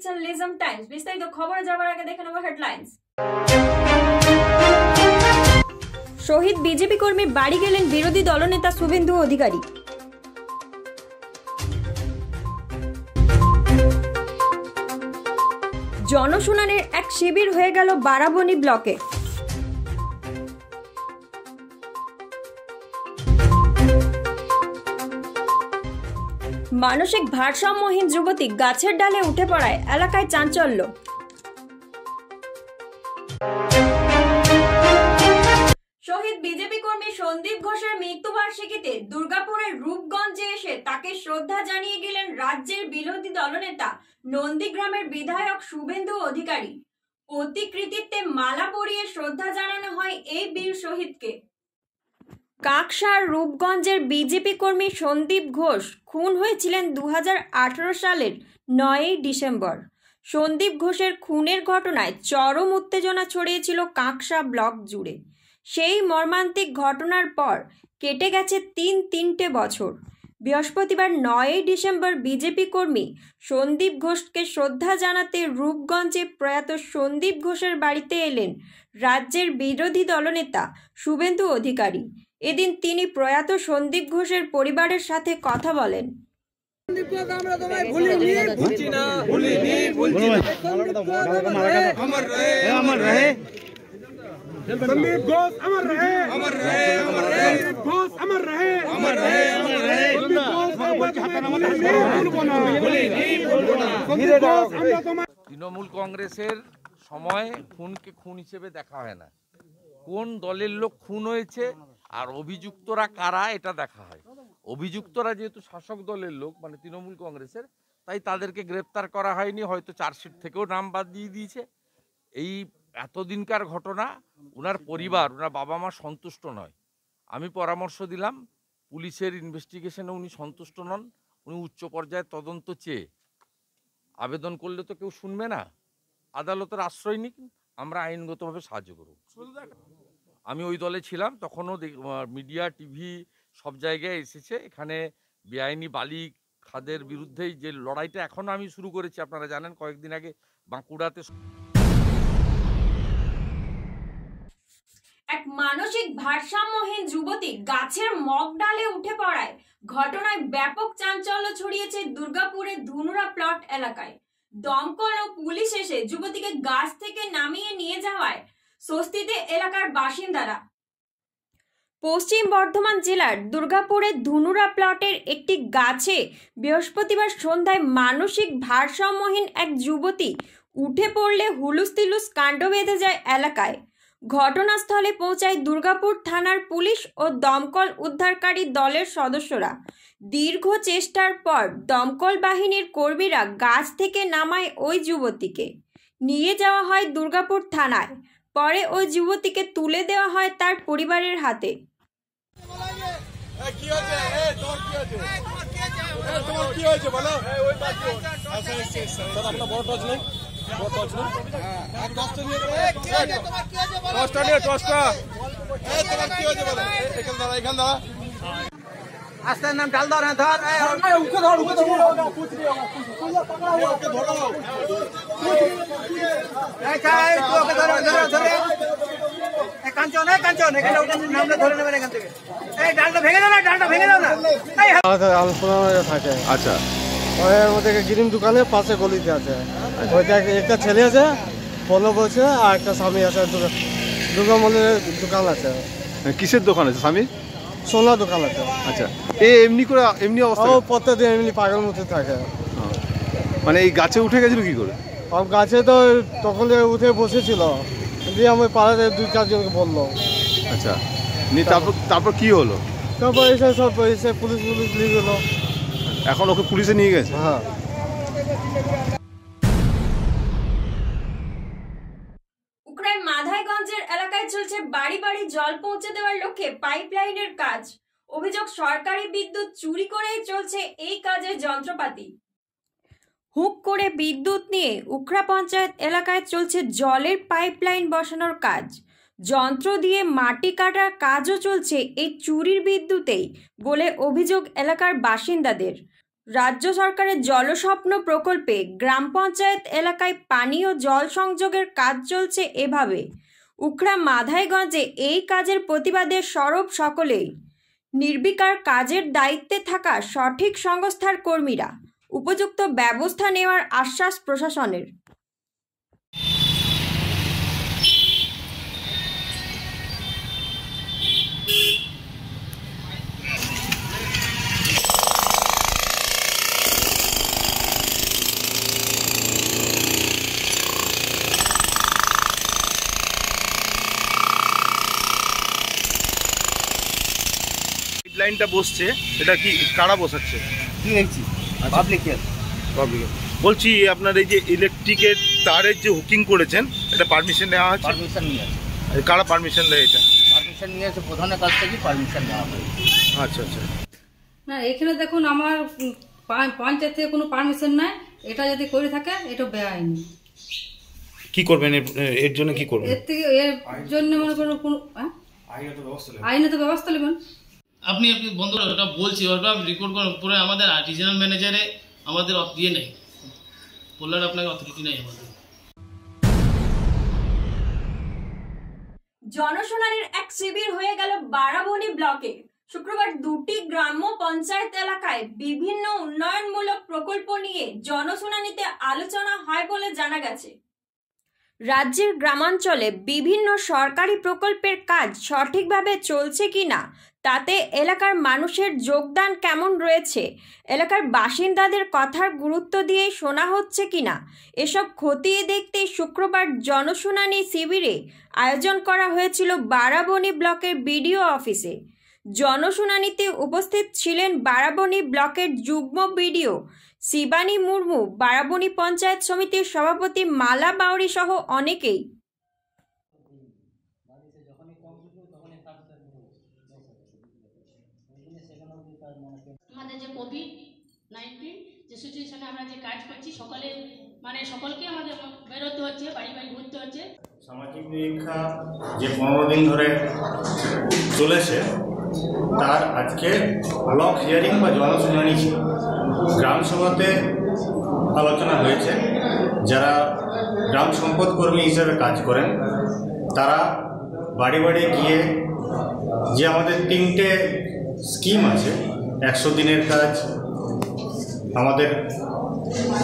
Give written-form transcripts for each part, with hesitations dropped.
দেখছেন লিজম টাইমস। বিস্তারিত খবরে যাওয়ার আগে দেখে নেব হেডলাইন্স। শহীদ বিজেপি কর্মীর বাড়ি গেলেন বিরোধী দলনেতা শুভেন্দু অধিকারী। জনশুনানির এক শিবির হয়ে গেল বারাবণী ব্লকে। মানসিক ভারসাম্যহীন যুবতী গাছের ডালে উঠে পড়ায় এলাকায় চাঞ্চল্য। শহীদ বিজেপি কর্মী সন্দীপ ঘোষের মৃত্যুবার্ষিকীতে দুর্গাপুরের রূপগঞ্জে এসে তাকে শ্রদ্ধা জানিয়ে গেলেন রাজ্যের বিরোধী দলনেতা নন্দীগ্রামের বিধায়ক শুভেন্দু অধিকারী। প্রতিকৃতিতে মালা পরিয়ে শ্রদ্ধা জানানো হয় এই বীর শহীদকে। কাকসার রূপগঞ্জের বিজেপি কর্মী সন্দীপ ঘোষ খুন হয়েছিলেন 2018 সালের 9 ডিসেম্বর। সন্দীপ ঘোষের খুনের ঘটনায় চরম উত্তেজনা ছড়িয়েছিল কাকসা ব্লক জুড়ে। সেই মর্মান্তিক ঘটনার পর কেটে গেছে তিনটে বছর। বৃহস্পতিবার 9 ডিসেম্বর বিজেপি কর্মী সন্দীপ ঘোষকে শ্রদ্ধা জানাতে রূপগঞ্জে প্রয়াত সন্দীপ ঘোষের বাড়িতে এলেন রাজ্যের বিরোধী দলনেতা শুভেন্দু অধিকারী। এদিন তিনি প্রয়াত সন্দীপ ঘোষের পরিবারের সাথে কথা বলেন। संदीप घोष अमर रहे, अमर रहे, अमर रहे, घोष अमर रहे, अमर रहे, अमर रहे। তৃণমূল কংগ্রেসের সময় খুনকে খুন হিসেবে দেখা হয় না, কোন দলের লোক খুন হয়েছে আর অভিযুক্তরা কারা এটা দেখা হয়। অভিযুক্তরা যেহেতু শাসক দলের লোক মানে তৃণমূল কংগ্রেসের, তাই তাদেরকে গ্রেপ্তার করা হয়নি, হয়তো চার্জশিট থেকেও নাম বাদ দিয়ে দিয়েছে। এই এতদিনকার ঘটনা ওনার পরিবার, ওনার বাবা মা সন্তুষ্ট নয়। আমি পরামর্শ দিলাম, পুলিশের ইনভেস্টিগেশনে উনি সন্তুষ্ট নন, উনি উচ্চ পর্যায়ে তদন্ত চেয়ে আবেদন করলে তো কেউ শুনবে না, আদালতের আশ্রয় নিক, আমরা আইনগতভাবে সাহায্য করব। আমি ওই দলে ছিলাম, তখনও মিডিয়া টিভি সব জায়গায় এসেছে। এখানে বেআইনি বালি খাদের বিরুদ্ধে যে লড়াইটা এখনও আমি শুরু করেছি, আপনারা জানেন কয়েকদিন আগে বাঁকুড়াতে এক মানসিক ভারসাম্যহীন যুবতী গাছের মগ ডালে উঠে পড়ায় ঘটনায় ব্যাপক চাঞ্চল্য ছড়িয়েছে দুর্গাপুরের ধুনুরা প্লট এলাকায়। দমকল ও পুলিশ এসে যুবতীকে গাছ থেকে নামিয়ে নিয়ে যাওয়ায় স্বস্তিতে এলাকার বাসিন্দারা। পশ্চিম বর্ধমান জেলার দুর্গাপুরের ধুনুরা প্লটের একটি গাছে বৃহস্পতিবার সন্ধ্যায় মানসিক ভারসাম্যহীন এক যুবতী উঠে পড়লে হুলুস্থুলুস কাণ্ড বেঁধে যায় এলাকায়। ঘটনাস্থলে পৌঁছায় দুর্গাপুর থানার পুলিশ ও দমকল উদ্ধারকারী দলের সদস্যরা। দীর্ঘ চেষ্টার পর দমকল বাহিনীর কর্মীরা গাছ থেকে নামায় ওই যুবতীকে। নিয়ে যাওয়া হয় দুর্গাপুর থানায়। পরে ওই যুবতীকে তুলে দেওয়া হয় তার পরিবারের হাতে। নাম ডাল ধর, ধর কাঞ্চন, কাঞ্চন এখানে নামটা ধরে নেবেন এখান থেকে। এই ডালটা ভেঙে দাও না, ডালটা ভেঙে দাও না। আলোচনা থাকে। আচ্ছা, ওর মধ্যে গ্রিম দোকানের পাশে গলিতে আছে। ওইটা একটা ছেলে আছে 15 বছর, আর একটা স্বামী আছে, দুর্গা মন্দিরের দোকান আছে। কিসের দোকান আছে স্বামী? সোনা দোকান আছে। আচ্ছা, এমনি করে এমনি অবস্থা? ও প্রত্যেকদিন এমনি পাগল মতো থাকে। মানে এই গাছে উঠে গেছিল কি করে? গাছে তো তখন থেকে উঠে বসেছিল, দিয়ে আমি পাড়াতে 2-4 জনকে বললো। আচ্ছা, তারপর কি হলো? তারপর এসে সব এসে পুলিশ নিয়ে গেল। এখন ওকে পুলিশে নিয়ে গেছে? হ্যাঁ। উকরাইন মাধাইগঞ্জের এলাকায় চলছে বাড়ি বাড়ি জল পৌঁছে দেওয়ার লক্ষ্যে পাইপলাইনের কাজ। অভিযোগ, সরকারি বিদ্যুৎ চুরি করেই চলছে এই কাজের যন্ত্রপাতি। হুক করে বিদ্যুৎ নিয়ে উখরা পঞ্চায়েত এলাকায় চলছে জলের পাইপলাইন বসানোর কাজ। যন্ত্র দিয়ে মাটি কাটার কাজও চলছে এই চুরির বিদ্যুতেই বলে অভিযোগ এলাকার বাসিন্দাদের। রাজ্য সরকারের জলস্বপ্ন প্রকল্পে গ্রাম পঞ্চায়েত এলাকায় পানীয় জল সংযোগের কাজ চলছে এভাবে। উখড়া মাধাইগঞ্জে এই কাজের প্রতিবাদে সরব সকলেই। নির্বিকার কাজের দায়িত্বে থাকা সঠিক সংস্থার কর্মীরা, উপযুক্ত ব্যবস্থা নেওয়ার আশ্বাস প্রশাসনের। লাইনটা বসছে, এটা কি কারা বসাচ্ছে? পাবলিক বলছি আপনার এই যে ইলেকট্রিকের তারের যে হুকিং করেছেন, এটা পারমিশন নেওয়া আছে? পারমিশন নিয়ে আছে, কারা পারমিশন দেয় এটা? পারমিশন নিয়ে আছে প্রধানের কাছ থেকে পারমিশন নেওয়া হয়। আচ্ছা আচ্ছা। না, এখানে দেখুন আমার পঞ্চায়েত থেকে কোনো পারমিশন নাই। এটা যদি করে থাকে এটা বেআইনি। কি করবেন এর জন্য? কি করবেন এর থেকে? এর জন্য মনে করুন কোনো আইনত ব্যবস্থা নেবেন। আপনি বন্ধুরা ওটা বলছি, ওটা রেকর্ড করেন পুরো। আমাদের রিজনাল ম্যানেজারে আমাদের ইয়ে নেই, বললেন আপনাকে অথরিটি নেই আমাদের। জনশুনানির এক শিবির হয়ে গেল বারাবণী ব্লকে। শুক্রবার দুটি গ্রাম্য পঞ্চায়েত এলাকায় বিভিন্ন উন্নয়নমূলক প্রকল্প নিয়ে জনশুনানিতে আলোচনা হয় বলে জানা গেছে। রাজ্যের গ্রামাঞ্চলে বিভিন্ন সরকারি প্রকল্পের কাজ সঠিকভাবে চলছে কিনা, তাতে এলাকার মানুষের যোগদান কেমন রয়েছে, এলাকার বাসিন্দাদের কথার গুরুত্ব দিয়ে শোনা হচ্ছে কিনা, এসব খতিয়ে দেখতে শুক্রবার জনশুনানি শিবিরে আয়োজন করা হয়েছিল বারাবণী ব্লকের বিডিও অফিসে। জনশুনানিতে উপস্থিত ছিলেন বারাবণী ব্লকের যুগ্ম বিডিও শিবানী মুর্মু, বারাবণী পঞ্চায়েত সমিতির সভাপতি মালা বাউরি সহ অনেকেই। আমাদের যে কোভিড-19 যে সিচুয়েশনে আমরা যে কাজ করছি, সকলকে আমাদের বেরোতে হচ্ছে, বাড়ি বাড়ি ঘুরতে হচ্ছে। সামাজিক নিরীক্ষা যে 15 দিন ধরে চলেছে, তার আজকে ব্লক হিয়ারিং বা জনশুনানি ছিল। গ্রাম সভাতে আলোচনা হয়েছে, যারা গ্রাম সম্পদ কর্মী হিসেবে কাজ করেন তারা বাড়ি বাড়ি গিয়ে যে আমাদের 3টে স্কিম আছে, 100 দিনের কাজ, আমাদের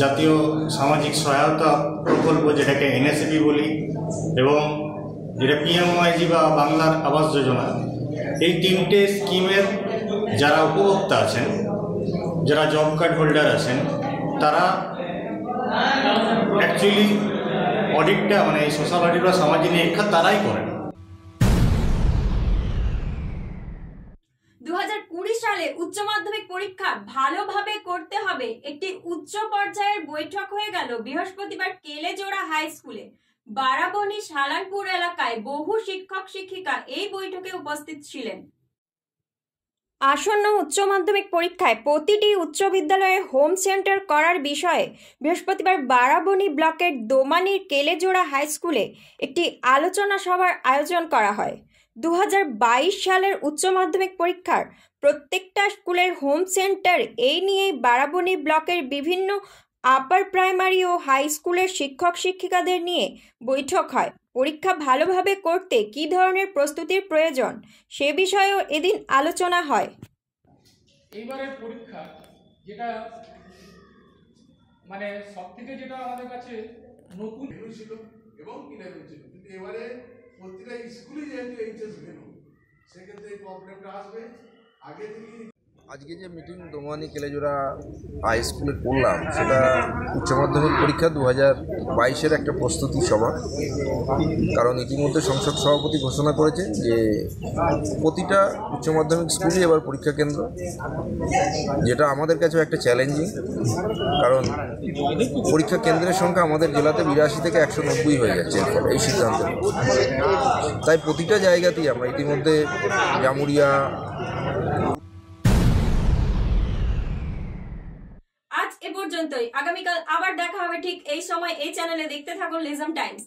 জাতীয় সামাজিক সহায়তা প্রকল্প যেটাকে NSP বলি, এবং যেটা PMYG বা বাংলার আবাস যোজনা, এই 3টে স্কিমের যারা উপভোক্তা আছেন, যারা জব কার্ড হোল্ডার আছেন, তারা অ্যাকচুয়ালি অডিটটা মানে এই সোশ্যাল অডিট বা সামাজিক নিরীক্ষা তারাই করেন। 2020 সালে উচ্চ মাধ্যমিক পরীক্ষা ভালোভাবে করতে হবে, একটি উচ্চ পর্যায়ের বৈঠক হয়ে গেল বৃহস্পতিবার কেলেজোড়া হাই স্কুলে। বারাবণী সালানপুর এলাকায় বহু শিক্ষক শিক্ষিকা এই বৈঠকে উপস্থিত ছিলেন। আসন্ন উচ্চ মাধ্যমিক পরীক্ষায় প্রতিটি উচ্চ বিদ্যালয়ে হোম সেন্টার করার বিষয়ে বৃহস্পতিবার বারাবণী ব্লকের দোমানির কেলেজোড়া হাই স্কুলে একটি আলোচনা সভার আয়োজন করা হয়। 2022 সালের উচ্চ মাধ্যমিক পরীক্ষার প্রত্যেকটা স্কুলের হোম সেন্টার, এই নিয়েই বারাবণী ব্লকের বিভিন্ন আপার প্রাইমারি ও হাই স্কুলের শিক্ষক শিক্ষিকাদের নিয়ে বৈঠক হয়। পরীক্ষা ভালোভাবে করতে কী ধরনের প্রস্তুতির প্রয়োজন সে বিষয়েও এদিন আলোচনা হয়। এইবারের পরীক্ষা যেটা মানে সবথেকে যেটা আমাদের কাছে নতুন ছিল এবং ইলেভেন ছিল, কিন্তু এবারে প্রতিটা স্কুলে যেহেতু এইচএস ভেনু, সেক্ষেত্রে এই প্রবলেমটা আসবে। আগে থেকে আজকে যে মিটিং দোমানি কেলেজোড়া হাই স্কুলে করলাম, সেটা উচ্চ মাধ্যমিক পরীক্ষা 2022-এর একটা প্রস্তুতি সভা। কারণ ইতিমধ্যে সংসদ সভাপতি ঘোষণা করেছেন যে প্রতিটা উচ্চ মাধ্যমিক স্কুলই এবার পরীক্ষা কেন্দ্র, যেটা আমাদের কাছেও একটা চ্যালেঞ্জিং। কারণ পরীক্ষা কেন্দ্রের সংখ্যা আমাদের জেলাতে 82 থেকে 190 হয়ে যাচ্ছে এই সিদ্ধান্তে। তাই প্রতিটা জায়গাতেই আমরা ইতিমধ্যে জামুরিয়া। আজ এ পর্যন্তই। আগামীকাল আবার দেখা হবে ঠিক এই সময় এই চ্যানেলে। দেখতে থাকুন লিজম টাইমস।